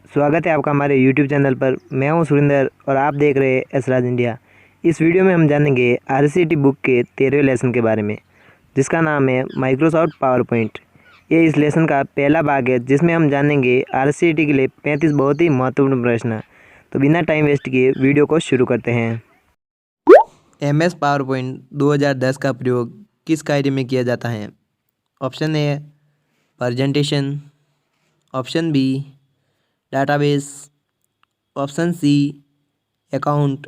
स्वागत है आपका हमारे YouTube चैनल पर। मैं हूं सुरिंदर और आप देख रहे हैं एसराज इंडिया। इस वीडियो में हम जानेंगे RCT बुक के 13वें लेसन के बारे में, जिसका नाम है माइक्रोसॉफ्ट पावर पॉइंट। ये इस लेसन का पहला भाग है, जिसमें हम जानेंगे RCT के लिए 35 बहुत ही महत्वपूर्ण प्रश्न। तो बिना टाइम वेस्ट किए वीडियो को शुरू करते हैं। MS पावर पॉइंट 2010 का प्रयोग किस कार्य में किया जाता है? Option A presentation, option B database, option C account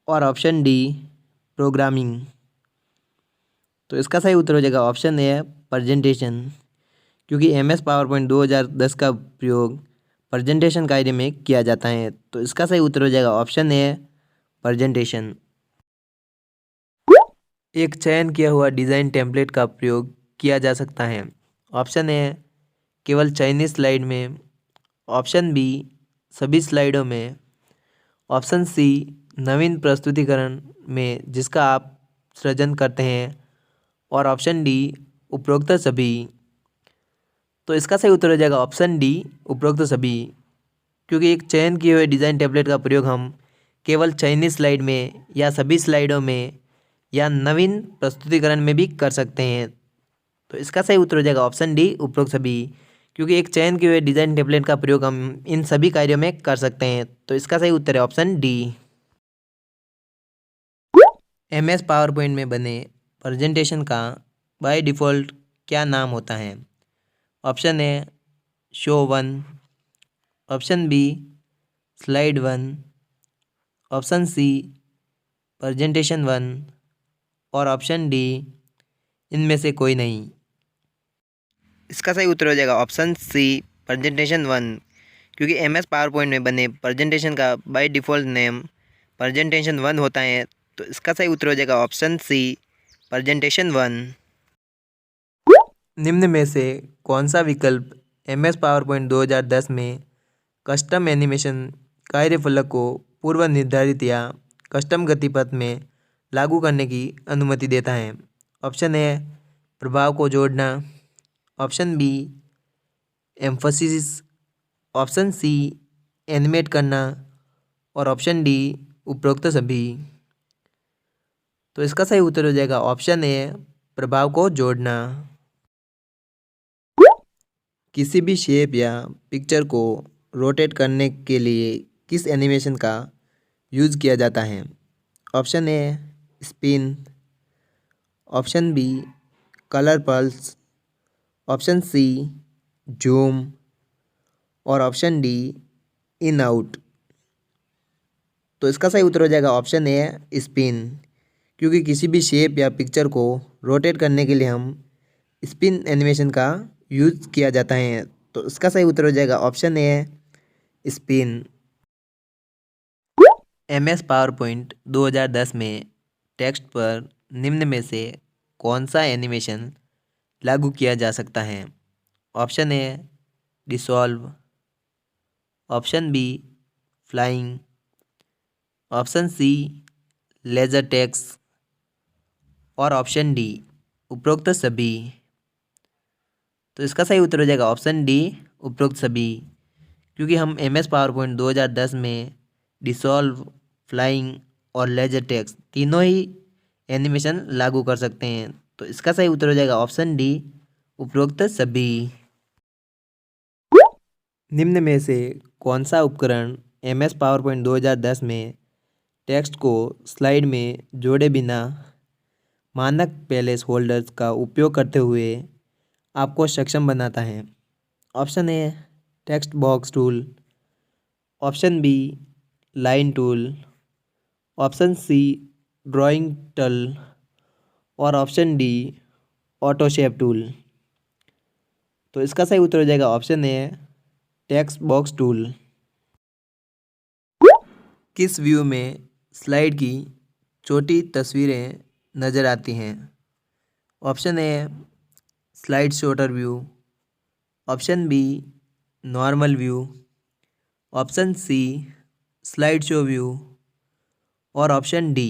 और ऑप्शन डी प्रोग्रामिंग। तो इसका सही उत्तर हो जाएगा ऑप्शन ए प्रेजेंटेशन, क्योंकि MS पावर पॉइंट 2010 का प्रयोग प्रेजेंटेशन कार्य में किया जाता है। तो इसका सही उत्तर हो जाएगा ऑप्शन ए प्रेजेंटेशन। एक चयन किया हुआ डिज़ाइन टेम्पलेट का प्रयोग किया जा सकता है। ऑप्शन ए केवल चयनित स्लाइड में, ऑप्शन बी सभी स्लाइडों में, ऑप्शन सी नवीन प्रस्तुतिकरण में जिसका आप सृजन करते हैं, और ऑप्शन डी उपरोक्त सभी। तो इसका सही उत्तर हो जाएगा ऑप्शन डी उपरोक्त सभी, क्योंकि एक चयन किए हुए डिज़ाइन टेम्पलेट का प्रयोग हम केवल चयनित स्लाइड में या सभी स्लाइडों में या नवीन प्रस्तुतिकरण में भी कर सकते हैं। तो इसका सही उत्तर हो जाएगा ऑप्शन डी उपरोक्त सभी, क्योंकि एक चयन किए हुए डिज़ाइन टेम्पलेट का प्रयोग हम इन सभी कार्यों में कर सकते हैं। तो इसका सही उत्तर है option D. MS PowerPoint में बने प्रेजेंटेशन का बाय डिफ़ॉल्ट क्या नाम होता है? Option A show 1, option B slide 1, option C presentation 1 और ऑप्शन डी इनमें से कोई नहीं। इसका सही उत्तर हो जाएगा ऑप्शन सी प्रेजेंटेशन 1, क्योंकि MS पावर पॉइंट में बने प्रेजेंटेशन का बाय डिफ़ॉल्ट नेम प्रेजेंटेशन 1 होता है। तो इसका सही उत्तर हो जाएगा ऑप्शन सी प्रेजेंटेशन 1। निम्न में से कौन सा विकल्प MS पावर पॉइंट 2010 में कस्टम एनिमेशन कार्यफलक को पूर्व निर्धारित या कस्टम गतिपथ में लागू करने की अनुमति देता है? ऑप्शन ए प्रभाव को जोड़ना, option B emphasis, option C animate करना और ऑप्शन डी उपरोक्त सभी। तो इसका सही उत्तर हो जाएगा ऑप्शन ए प्रभाव को जोड़ना। किसी भी शेप या पिक्चर को रोटेट करने के लिए किस एनिमेशन का यूज़ किया जाता है? Option A spin, option B colour pulse, option C zoom और ऑप्शन डी इन आउट। तो इसका सही उत्तर हो जाएगा ऑप्शन ए स्पिन, क्योंकि किसी भी शेप या पिक्चर को रोटेट करने के लिए हम स्पिन एनिमेशन का यूज़ किया जाता है। तो इसका सही उत्तर हो जाएगा option A spin. MS PowerPoint 2010 में टेक्स्ट पर निम्न में से कौन सा एनिमेशन लागू किया जा सकता है? Option A dissolve, option B flying, option C laser text और ऑप्शन डी उपरोक्त सभी। तो इसका सही उत्तर हो जाएगा ऑप्शन डी उपरोक्त सभी, क्योंकि हम MS पावर पॉइंट 2010 में डिसॉल्व, फ्लाइंग और लेजर टेक्स्ट तीनों ही एनिमेशन लागू कर सकते हैं। तो इसका सही उत्तर हो जाएगा ऑप्शन डी उपरोक्त सभी। निम्न में से कौन सा उपकरण MS पावर पॉइंट 2010 में टेक्स्ट को स्लाइड में जोड़े बिना मानक प्लेस होल्डर्स का उपयोग करते हुए आपको सक्षम बनाता है? Option A text box tool, option B line tool, option C drawing tool और option D auto shape tool. तो इसका सही उत्तर हो जाएगा option A text box tool. किस व्यू में स्लाइड की छोटी तस्वीरें नज़र आती हैं? Option A slide sorter view, option B normal view, option C slide show view और ऑप्शन डी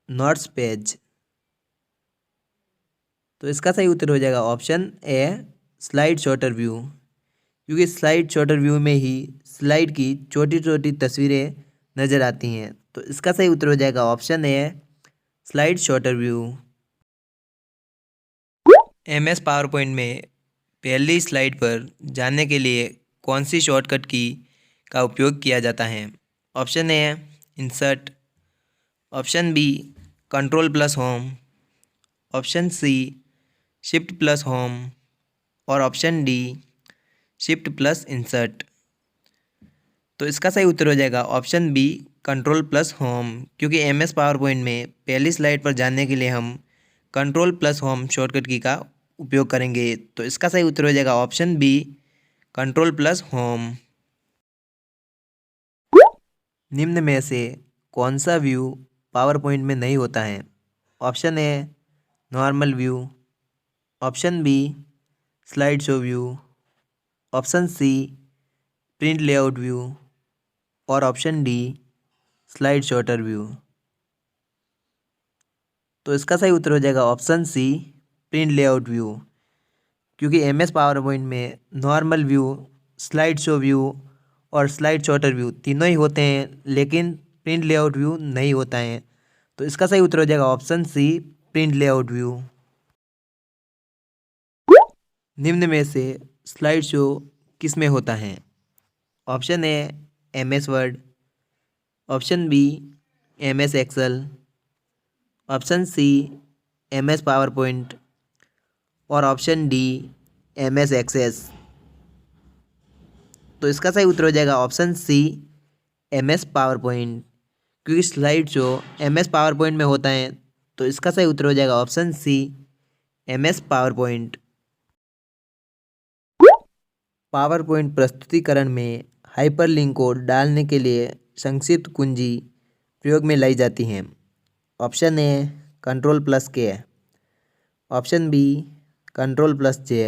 नोट्स पेज। तो इसका सही उत्तर हो जाएगा option A slide sorter view, क्योंकि स्लाइड शॉटर व्यू में ही स्लाइड की छोटी छोटी तस्वीरें नज़र आती हैं। तो इसका सही उत्तर हो जाएगा option A slide sorter view. MS PowerPoint में पहली स्लाइड पर जाने के लिए कौन सी शॉर्टकट की का उपयोग किया जाता है? Option A insert, option B control plus home, option C shift plus home और option D shift plus insert. तो इसका सही उत्तर हो जाएगा option B control plus home, क्योंकि MS पावर पॉइंट में पहली स्लाइड पर जाने के लिए हम कंट्रोल प्लस होम शॉर्टकट की का उपयोग करेंगे। तो इसका सही उत्तर हो जाएगा option B control plus home. निम्न में से कौन सा व्यू पावर पॉइंट में नहीं होता है? Option A normal view, option B slide show view, option C print layout view और option D slide sorter view. तो इसका सही उत्तर हो जाएगा option C print layout view, क्योंकि MS पावर पॉइंट में normal view, slide show view और स्लाइड शॉर्टर व्यू तीनों ही होते हैं, लेकिन प्रिंट लेआउट व्यू नहीं होता है। तो इसका सही उत्तर हो जाएगा option C print layout view. निम्न में से स्लाइड शो किस में होता है? Option A MS Word, option B MS Excel, option C MS PowerPoint और ऑप्शन डी MS एक्सेस। तो इसका सही उत्तर हो जाएगा option C MS PowerPoint, क्योंकि slide show MS PowerPoint में होता है। तो इसका सही उत्तर हो जाएगा option C MS PowerPoint. PowerPoint प्रस्तुतिकरण में हाइपरलिंक को डालने के लिए संक्षिप्त कुंजी प्रयोग में लाई जाती हैं। Option A control plus K, option B control plus J,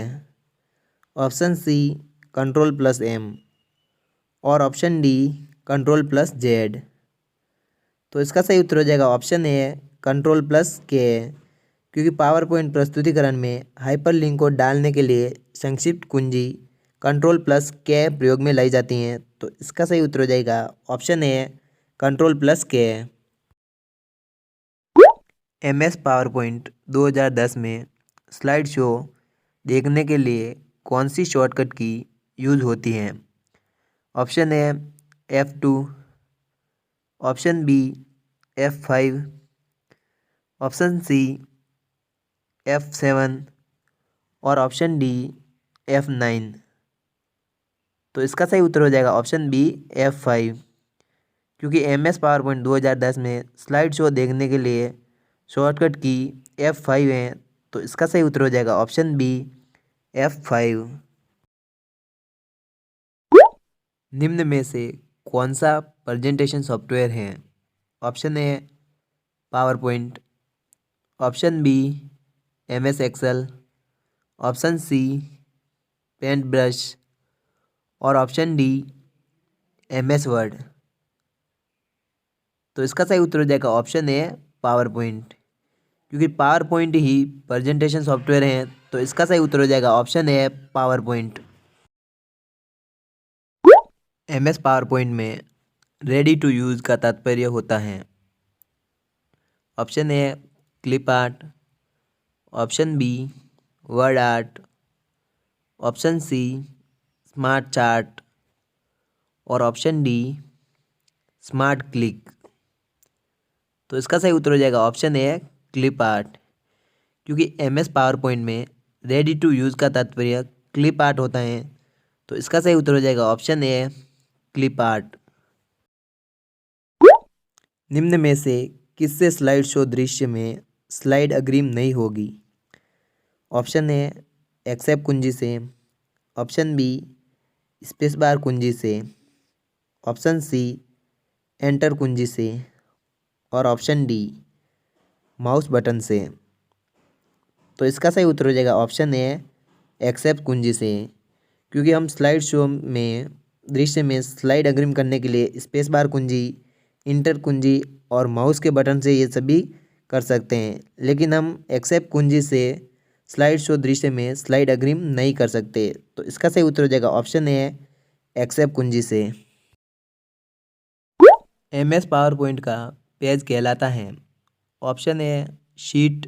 option C control plus M और option D control plus Z. तो इसका सही उत्तर हो जाएगा ऑप्शन ए कंट्रोल प्लस के, क्योंकि पावर पॉइंट प्रस्तुतिकरण में हाइपरलिंक को डालने के लिए संक्षिप्त कुंजी कंट्रोल प्लस के प्रयोग में लाई जाती हैं। तो इसका सही उत्तर हो जाएगा ऑप्शन ए कंट्रोल प्लस के। MS पावर पॉइंट 2010 में स्लाइड शो देखने के लिए कौन सी शॉर्टकट की यूज़ होती है? Option A F2, option B F5, option C F7 और ऑप्शन डी F9। तो इसका सही उत्तर हो जाएगा ऑप्शन बी F5, क्योंकि MS पावर पॉइंट 2010 में स्लाइड शो देखने के लिए शॉर्टकट की F5 है। तो इसका सही उत्तर हो जाएगा ऑप्शन बी F5। निम्न में से कौन सा प्रेजेंटेशन सॉफ्टवेयर है? Option A PowerPoint, option B MS Excel, option C paint brush और ऑप्शन डी MS वर्ड। तो इसका सही उत्तर हो जाएगा ऑप्शन ए पावर पॉइंट, क्योंकि पावर पॉइंट ही प्रेजेंटेशन सॉफ्टवेयर है। तो इसका सही उत्तर हो जाएगा option A PowerPoint. MS PowerPoint में रेडी टू यूज़ का तात्पर्य होता है। Option A clip art, option B word art, option C smart chart और ऑप्शन डी स्मार्ट क्लिक। तो इसका सही उत्तर हो जाएगा ऑप्शन ए क्लिप आर्ट, क्योंकि MS पावर पॉइंट में रेडी टू यूज़ का तात्पर्य क्लिप आर्ट होता है। तो इसका सही उत्तर हो जाएगा ऑप्शन ए क्लिप आर्ट। निम्न में से किससे स्लाइड शो दृश्य में स्लाइड अग्रिम नहीं होगी? ऑप्शन ए एक्सेप्ट कुंजी से, ऑप्शन बी स्पेस बार कुंजी से, ऑप्शन सी एंटर कुंजी से और ऑप्शन डी माउस बटन से। तो इसका सही उत्तर हो जाएगा ऑप्शन ए एक्सेप्ट कुंजी से, क्योंकि हम स्लाइड शो में दृश्य में स्लाइड अग्रिम करने के लिए स्पेस बार कुंजी, इंटर कुंजी और माउस के बटन से ये सभी कर सकते हैं, लेकिन हम एक्सेप्ट कुंजी से स्लाइड शो दृश्य में स्लाइड अग्रिम नहीं कर सकते। तो इसका सही उत्तर हो जाएगा ऑप्शन ए एक्सेप कुंजी से। MS पावर पॉइंट का पेज कहलाता है। Option A sheet,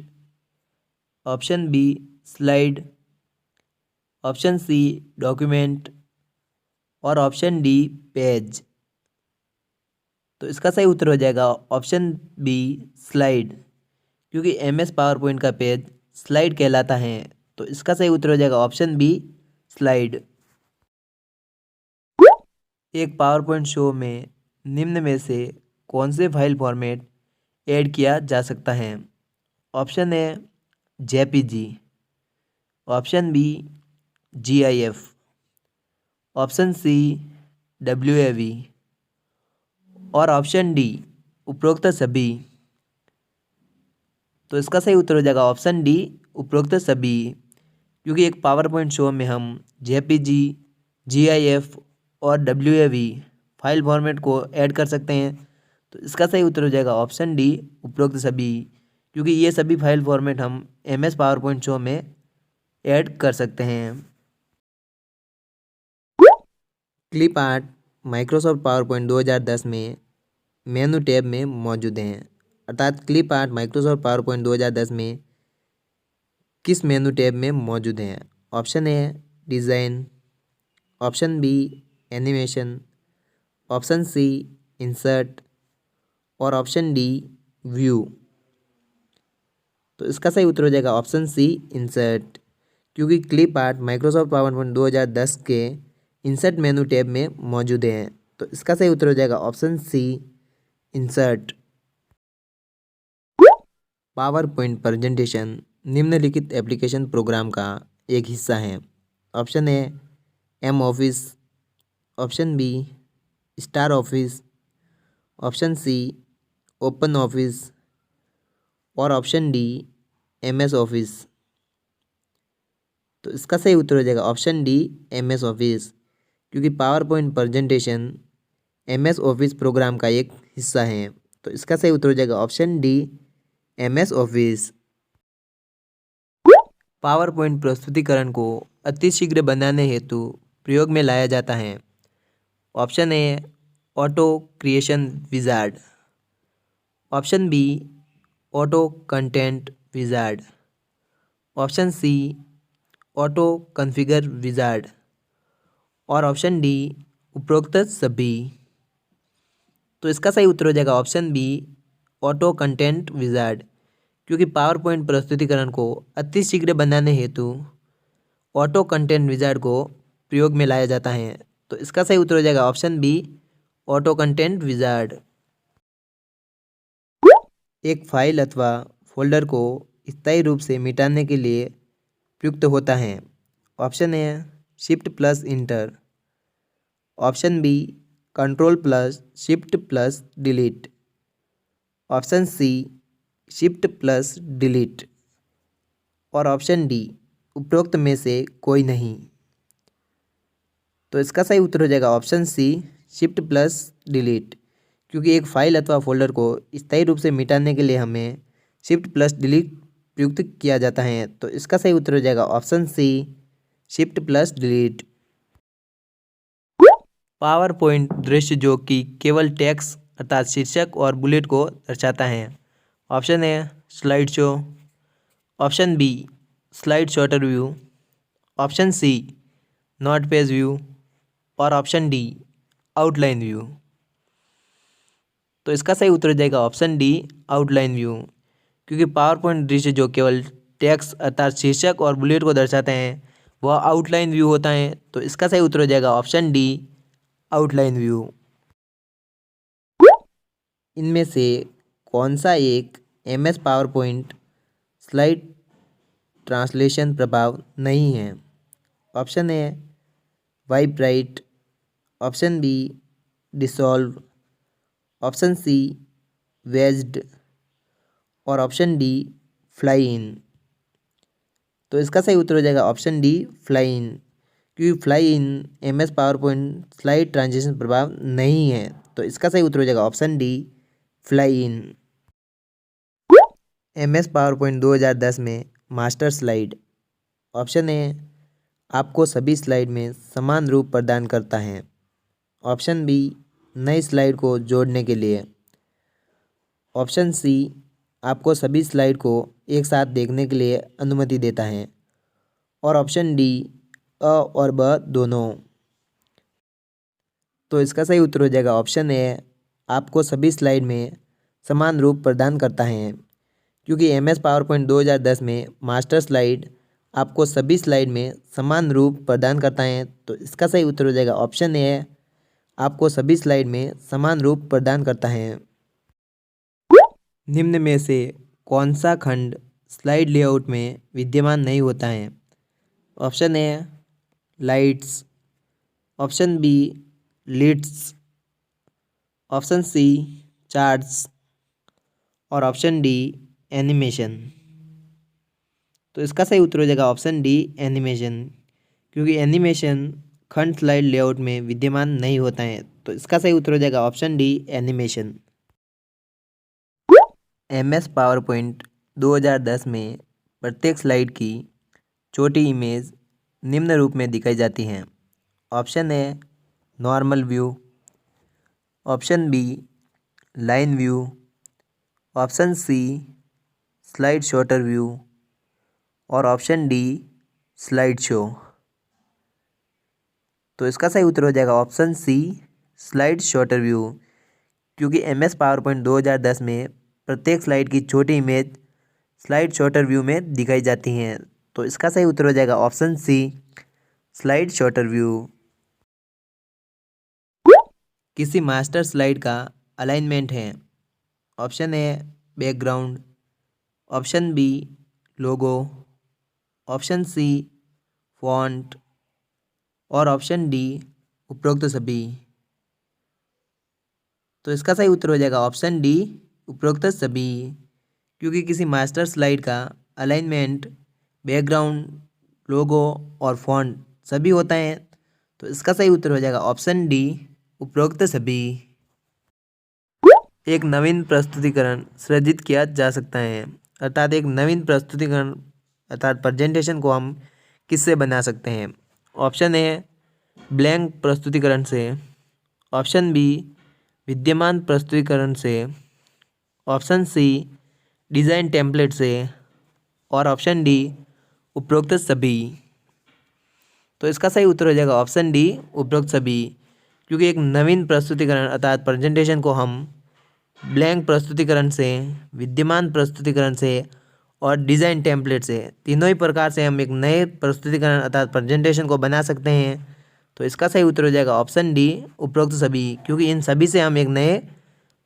option B slide, option C document और ऑप्शन डी पेज। तो इसका सही उत्तर हो जाएगा ऑप्शन बी स्लाइड, क्योंकि MS पावर पॉइंट का पेज स्लाइड कहलाता है। तो इसका सही उत्तर हो जाएगा ऑप्शन बी स्लाइड। एक पावर पॉइंट शो में निम्न में से कौन से फाइल फॉर्मेट ऐड किया जा सकता है? Option A JPG, option B GIF, option C WAV और ऑप्शन डी उपरोक्त सभी। तो इसका सही उत्तर हो जाएगा ऑप्शन डी उपरोक्त सभी, क्योंकि एक पावर पॉइंट शो में हम JPG, GIF और WAV फाइल फॉर्मेट को ऐड कर सकते हैं। तो इसका सही उत्तर हो जाएगा ऑप्शन डी उपरोक्त सभी, क्योंकि ये सभी फाइल फॉर्मेट हम MS पावर पॉइंट शो में ऐड कर सकते हैं। Clip art Microsoft PowerPoint 2010 में मेनू टैब में मौजूद हैं, अर्थात clip art Microsoft PowerPoint 2010 में किस मेनू टैब में मौजूद हैं? Option A design, option B animation, option C insert और ऑप्शन डी व्यू। तो इसका सही उत्तर हो जाएगा ऑप्शन सी इंसर्ट, क्योंकि clip art Microsoft PowerPoint 2010 के इंसर्ट मेनू टैब में मौजूद हैं। तो इसका सही उत्तर हो जाएगा option C insert. PowerPoint presentation निम्नलिखित एप्लीकेशन प्रोग्राम का एक हिस्सा है। Option A M office, option B star office, option C open office और ऑप्शन डी MS ऑफिस। तो इसका सही उत्तर हो जाएगा ऑप्शन डी MS ऑफिस, क्योंकि PowerPoint presentation MS office program का एक हिस्सा है। तो इसका सही उत्तर हो जाएगा option D MS office. Power point प्रस्तुतिकरण को अतिशीघ्र बनाने हेतु प्रयोग में लाया जाता है। Option A auto creation wizard, option B auto content wizard, option C auto configure wizard और ऑप्शन डी उपरोक्त सभी। तो इसका सही उत्तर हो जाएगा option B auto content wizard, क्योंकि पावर पॉइंट प्रस्तुतिकरण को अतिशीघ्र बनाने हेतु ऑटो कंटेंट विजार्ड को प्रयोग में लाया जाता है। तो इसका सही उत्तर हो जाएगा option B auto content wizard. एक फाइल अथवा फोल्डर को स्थायी रूप से मिटाने के लिए प्रयुक्त होता है। Option A shift plus enter, option B control plus shift plus delete, option C shift plus delete और ऑप्शन डी उपरोक्त में से कोई नहीं। तो इसका सही उत्तर हो जाएगा option C shift plus delete, क्योंकि एक फाइल अथवा फोल्डर को स्थायी रूप से मिटाने के लिए हमें शिफ्ट प्लस डिलीट प्रयुक्त किया जाता है। तो इसका सही उत्तर हो जाएगा option C shift plus delete. PowerPoint दृश्य जो कि केवल टेक्स्ट अर्थात शीर्षक और बुलेट को दर्शाता है। Option A slide show, option B slide sorter view, option C note page view और ऑप्शन डी आउटलाइन व्यू। तो इसका सही उत्तर हो जाएगा ऑप्शन डी आउटलाइन व्यू, क्योंकि पावर पॉइंट दृश्य जो केवल टेक्स्ट अर्थात शीर्षक और बुलेट को दर्शाते हैं वह आउटलाइन व्यू होता है। तो इसका सही उत्तर हो जाएगा ऑप्शन डी आउटलाइन व्यू। इनमें से कौन सा एक MS PowerPoint slide translation प्रभाव नहीं है? Option A wipe right, option B dissolve, option C wedged और ऑप्शन डी फ्लाई इन। तो इसका सही उत्तर हो जाएगा ऑप्शन डी फ्लाई इन, क्योंकि fly in MS PowerPoint slide transition प्रभाव नहीं है। तो इसका सही उत्तर हो जाएगा option D fly in. MS PowerPoint 2010 में मास्टर स्लाइड। ऑप्शन ए आपको सभी स्लाइड में समान रूप प्रदान करता है, ऑप्शन बी नई स्लाइड को जोड़ने के लिए। ऑप्शन सी आपको सभी स्लाइड को एक साथ देखने के लिए अनुमति देता है। और ऑप्शन डी अ और ब दोनों। तो इसका सही उत्तर हो जाएगा ऑप्शन ए, आपको सभी स्लाइड में समान रूप प्रदान करता है। क्योंकि एमएस पावर पॉइंट 2010 में मास्टर स्लाइड आपको सभी स्लाइड में समान रूप प्रदान करता है। तो इसका सही उत्तर हो जाएगा ऑप्शन ए, आपको सभी स्लाइड में समान रूप प्रदान करता है। निम्न में से कौन सा खंड स्लाइड लेआउट में विद्यमान नहीं होता है? Option A lights, option B leads, option C charts और ऑप्शन डी एनिमेशन। तो इसका सही उत्तर हो जाएगा ऑप्शन डी एनिमेशन। क्योंकि एनिमेशन खंड स्लाइड लेआउट में विद्यमान नहीं होता है। तो इसका सही उत्तर हो जाएगा option D animation. MS PowerPoint 2010 में प्रत्येक स्लाइड की छोटी इमेज निम्न रूप में दिखाई जाती हैं। Option A normal view, option B line view, option C slide sorter view और ऑप्शन डी स्लाइड शो। तो इसका सही उत्तर हो जाएगा option C slide sorter view. क्योंकि एमएस पावर पॉइंट 2010 में प्रत्येक स्लाइड की छोटी इमेज स्लाइड शॉर्टर व्यू में दिखाई जाती हैं। तो इसका सही उत्तर हो जाएगा option C slide sorter view. किसी मास्टर स्लाइड का अलाइनमेंट है। Option A background, option B logo, option C font और ऑप्शन डी उपरोक्त सभी। तो इसका सही उत्तर हो जाएगा ऑप्शन डी उपरोक्त सभी। क्योंकि किसी मास्टर स्लाइड का अलाइनमेंट बैकग्राउंड, लोगो और फॉन्ट सभी होता है। तो इसका सही उत्तर हो जाएगा ऑप्शन डी उपरोक्त सभी। एक नवीन प्रस्तुतिकरण सृजित किया जा सकता है। अर्थात एक नवीन प्रस्तुतिकरण अर्थात प्रेजेंटेशन को हम किससे बना सकते हैं? ऑप्शन ए ब्लैंक प्रस्तुतिकरण से, ऑप्शन बी विद्यमान प्रस्तुतिकरण से, ऑप्शन सी डिज़ाइन टेम्पलेट से और ऑप्शन डी उपरोक्त सभी। तो इसका सही उत्तर हो जाएगा ऑप्शन डी उपरोक्त सभी। क्योंकि एक नवीन प्रस्तुतिकरण अर्थात प्रेजेंटेशन को हम ब्लैंक प्रस्तुतिकरण से, विद्यमान प्रस्तुतिकरण से और डिज़ाइन टेम्पलेट से, तीनों ही प्रकार से हम एक नए प्रस्तुतिकरण अर्थात प्रेजेंटेशन को बना सकते हैं। तो इसका सही उत्तर हो जाएगा ऑप्शन डी उपरोक्त सभी। क्योंकि इन सभी से हम एक नए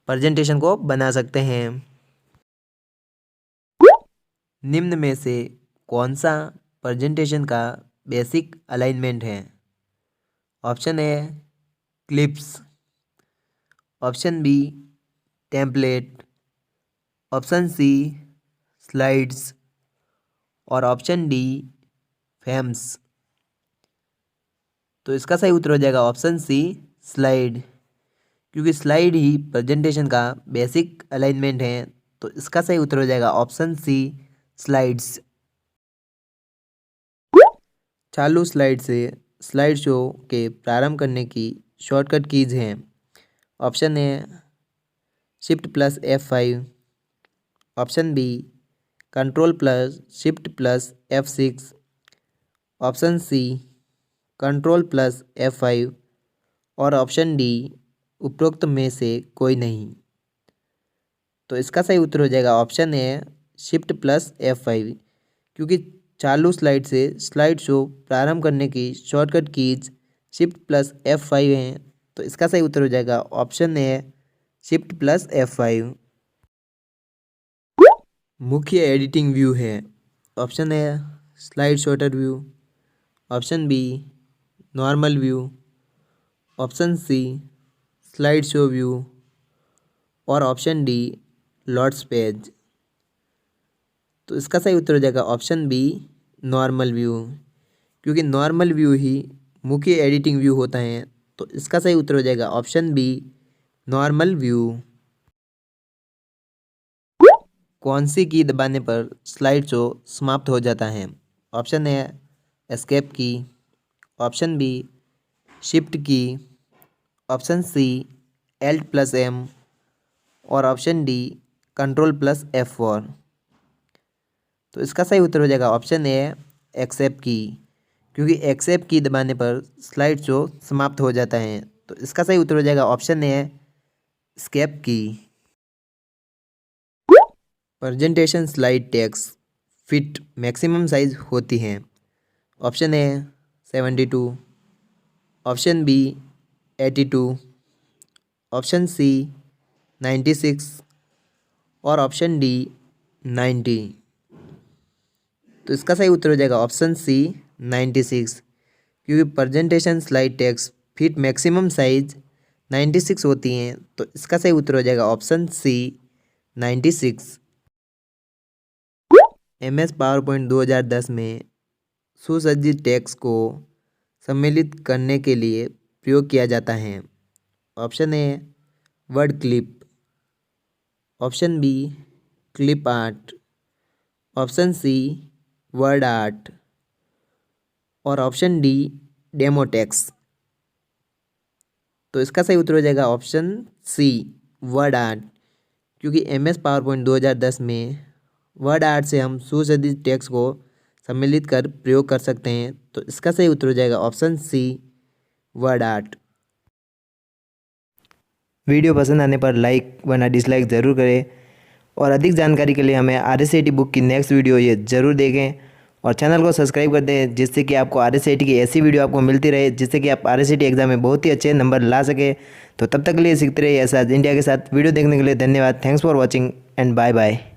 प्रेजेंटेशन को बना सकते हैं। निम्न में से कौन सा प्रेजेंटेशन का बेसिक अलाइनमेंट है? Option A clips, option B template, option C slides और ऑप्शन डी फेम्स। तो इसका सही उत्तर हो जाएगा ऑप्शन सी स्लाइड। क्योंकि स्लाइड ही प्रेजेंटेशन का बेसिक अलाइनमेंट है। तो इसका सही उत्तर हो जाएगा ऑप्शन सी स्लाइड्स। चालू स्लाइड से स्लाइड शो के प्रारंभ करने की शॉर्टकट कीज हैं। Option A shift plus F5, option B control plus shift plus F6, option C control plus F5 और ऑप्शन डी उपरोक्त में से कोई नहीं। तो इसका सही उत्तर हो जाएगा option A shift plus F5। क्योंकि चालू स्लाइड से स्लाइड शो प्रारंभ करने की shortcut keys shift plus F5 हैं। तो इसका सही उत्तर हो जाएगा option A shift plus F5। मुख्य एडिटिंग व्यू है। Option A slide sorter view, option B normal view, option C slide show view और ऑप्शन डी लॉट्स पेज। तो इसका सही उत्तर हो जाएगा ऑप्शन बी नॉर्मल व्यू। क्योंकि नॉर्मल व्यू ही मुख्य एडिटिंग व्यू होता है। तो इसका सही उत्तर हो जाएगा ऑप्शन बी नॉर्मल व्यू। कौन सी की दबाने पर स्लाइड शो समाप्त हो जाता है? Option A escape key, option B shift key, option C Alt plus M और option D Ctrl plus F4। तो इसका सही उत्तर हो जाएगा ऑप्शन ए एक्सेप्ट की, क्योंकि एक्सेप्ट की दबाने पर स्लाइड शो समाप्त हो जाता है। तो इसका सही उत्तर हो जाएगा option A escape key. Presentation slide text fit maximum size होती हैं। Option A 72, option B 82, option C 96 और ऑप्शन डी 90। तो इसका सही उत्तर हो जाएगा ऑप्शन सी 96, क्योंकि presentation slide text fit maximum size 96 होती हैं। तो इसका सही उत्तर हो जाएगा ऑप्शन सी 96। MS पावरपॉइंट 2010 में सुसज्जित टेक्स्ट को सम्मिलित करने के लिए प्रयोग किया जाता है। Option A word clip, option B clip art, option C WordArt और ऑप्शन डी डेमो टेक्स्ट। तो इसका सही उत्तर हो जाएगा ऑप्शन सी वर्ड आर्ट, क्योंकि MS पावरपॉइंट 2010 में वर्ड आर्ट से हम सुसज्जित टेक्स्ट को सम्मिलित कर प्रयोग कर सकते हैं। तो इसका सही उत्तर हो जाएगा option C WordArt. Video पसंद आने पर लाइक वरना डिसलाइक ज़रूर करें और अधिक जानकारी के लिए हमें RSCT बुक की नेक्स्ट वीडियो ये ज़रूर देखें और चैनल को सब्सक्राइब कर दें, जिससे कि आपको RSCT की ऐसी वीडियो आपको मिलती रहे जिससे कि आप RSCT एग्जाम में बहुत ही अच्छे नंबर ला सके। तो तब तक के लिए सीखते रहिए एसराज इंडिया के साथ। वीडियो देखने के लिए धन्यवाद। Thanks for watching and bye bye.